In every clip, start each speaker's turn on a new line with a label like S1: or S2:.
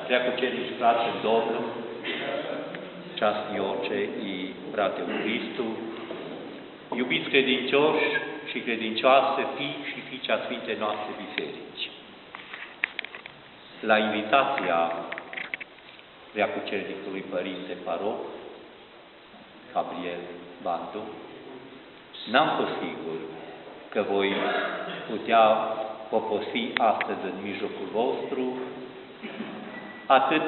S1: Preacucenici, frați în Domnul, časti oče i brate u Hristu, iubiți credincioși și credincioase, fii și fiice a Sfintei noastre biserici. La invitația Preacucenicului Părinte Paroh, Gabriel Bandu, n-am fost sigur că voi putea poposi astăzi în mijlocul vostru, atât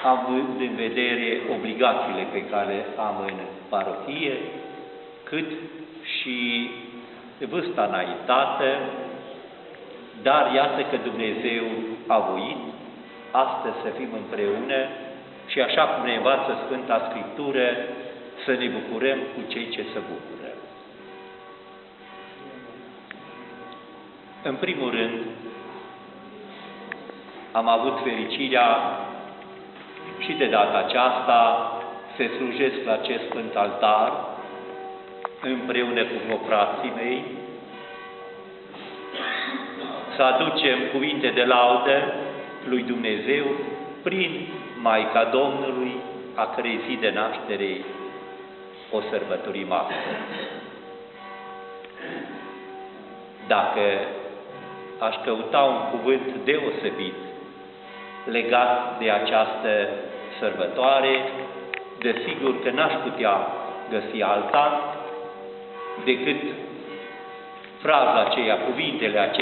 S1: având în vedere obligațiile pe care am în parohie, cât și vârsta înaintată, dar iată că Dumnezeu a voit astăzi să fim împreună și așa cum ne învață Sfânta Scriptură, să ne bucurăm cu cei ce se bucură. În primul rând, am avut fericirea și de data aceasta să slujesc la acest Sfânt Altar împreună cu frații mei, să aducem cuvinte de laudă lui Dumnezeu prin Maica Domnului, a cărei zi de naștere o sărbătorim astăzi. Dacă aș căuta un cuvânt deosebit legat de această sărbătoare, desigur că n-aș putea găsi alta decât fraza aceea, cuvintele aceea,